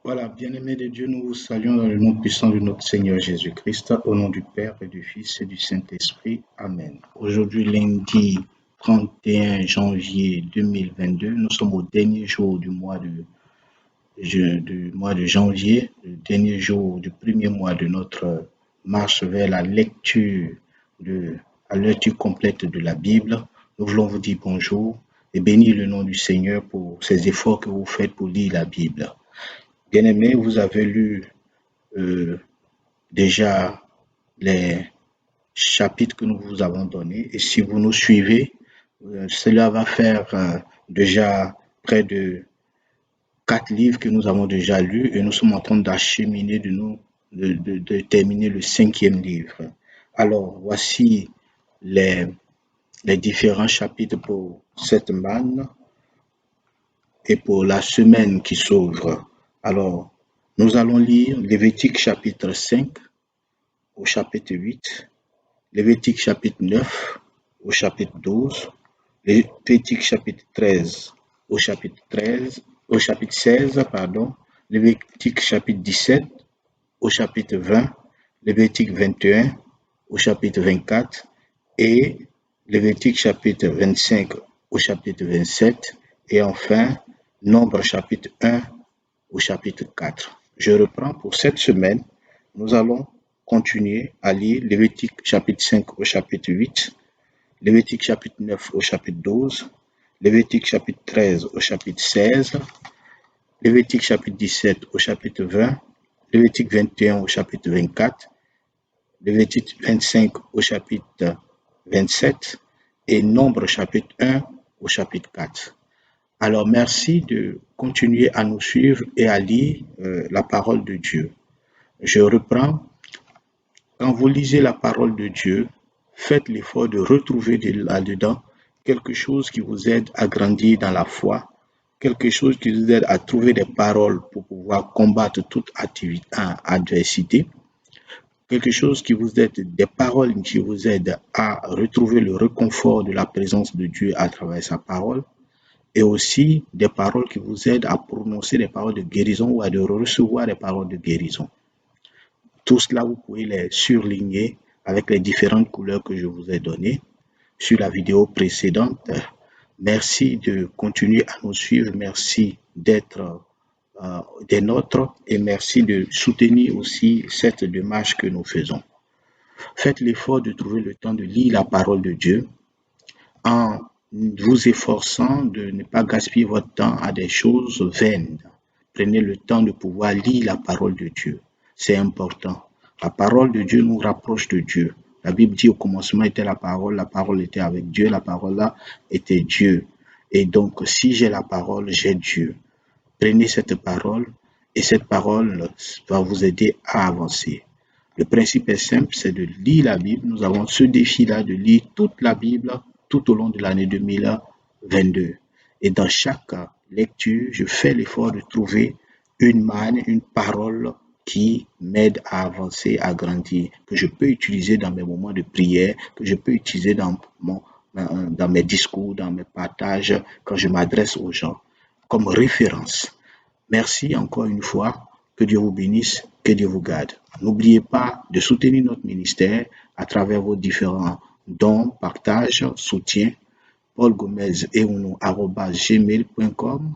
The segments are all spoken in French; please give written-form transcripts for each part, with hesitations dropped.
Voilà, bien-aimés de Dieu, nous vous saluons dans le nom puissant de notre Seigneur Jésus-Christ, au nom du Père et du Fils et du Saint-Esprit. Amen. Aujourd'hui, lundi 31 janvier 2022, nous sommes au dernier jour du mois de janvier, le dernier jour du premier mois de notre marche vers la lecture complète de la Bible. Nous voulons vous dire bonjour et bénir le nom du Seigneur pour ces efforts que vous faites pour lire la Bible. Bien-aimés, vous avez lu euh, déjà les chapitres que nous vous avons donnés et si vous nous suivez, cela va faire déjà près de 4 livres que nous avons déjà lus et nous sommes en train d'acheminer de terminer le 5e livre. Alors, voici les, les différents chapitres pour cette manne et pour la semaine qui s'ouvre. Alors, nous allons lire Lévitique chapitre 5 au chapitre 8, Lévitique chapitre 9 au chapitre 12, Lévitique chapitre 13 au chapitre 16, pardon, Lévitique chapitre 17 au chapitre 20, Lévitique 21 au chapitre 24 et Lévitique chapitre 25 au chapitre 27 et enfin Nombre chapitre 1 au chapitre 4. Je reprends pour cette semaine. Nous allons continuer à lire Lévitique chapitre 5 au chapitre 8, Lévitique chapitre 9 au chapitre 12, Lévitique chapitre 13 au chapitre 16, Lévitique chapitre 17 au chapitre 20, Lévitique 21 au chapitre 24, Lévitique 25 au chapitre 27 et Nombre chapitre 1 au chapitre 4. Alors merci de continuer à nous suivre et à lire la parole de Dieu. Je reprends. Quand vous lisez la parole de Dieu, faites l'effort de retrouver là-dedans quelque chose qui vous aide à grandir dans la foi, quelque chose qui vous aide à trouver des paroles pour pouvoir combattre toute adversité, quelque chose qui vous aide, des paroles qui vous aident à retrouver le réconfort de la présence de Dieu à travers sa parole, et aussi des paroles qui vous aident à prononcer des paroles de guérison ou à recevoir des paroles de guérison. Tout cela, vous pouvez les surligner avec les différentes couleurs que je vous ai données sur la vidéo précédente. Merci de continuer à nous suivre. Merci d'être des nôtres et merci de soutenir aussi cette démarche que nous faisons. Faites l'effort de trouver le temps de lire la parole de Dieu en vous efforçant de ne pas gaspiller votre temps à des choses vaines. Prenez le temps de pouvoir lire la parole de Dieu. C'est important. La parole de Dieu nous rapproche de Dieu. La Bible dit au commencement était la parole était avec Dieu, la parole là était Dieu. Et donc, si j'ai la parole, j'ai Dieu. Prenez cette parole et cette parole va vous aider à avancer. Le principe est simple, c'est de lire la Bible. Nous avons ce défi-là de lire toute la Bible tout au long de l'année 2022. Et dans chaque lecture, je fais l'effort de trouver une manne, une parole qui m'aide à avancer, à grandir, que je peux utiliser dans mes moments de prière, que je peux utiliser dans mes discours, dans mes partages, quand je m'adresse aux gens, comme référence. Merci encore une fois. Que Dieu vous bénisse, que Dieu vous garde. N'oubliez pas de soutenir notre ministère à travers vos différents dons, partages, soutiens. Paul Gomez gmail.com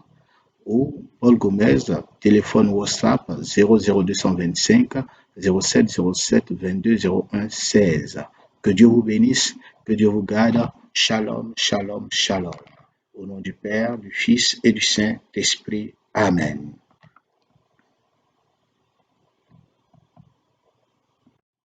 ou Paul Gomez, téléphone WhatsApp 00225 0707 22 01 16. Que Dieu vous bénisse, que Dieu vous garde. Shalom, shalom, shalom. Au nom du Père, du Fils et du Saint-Esprit. Amen.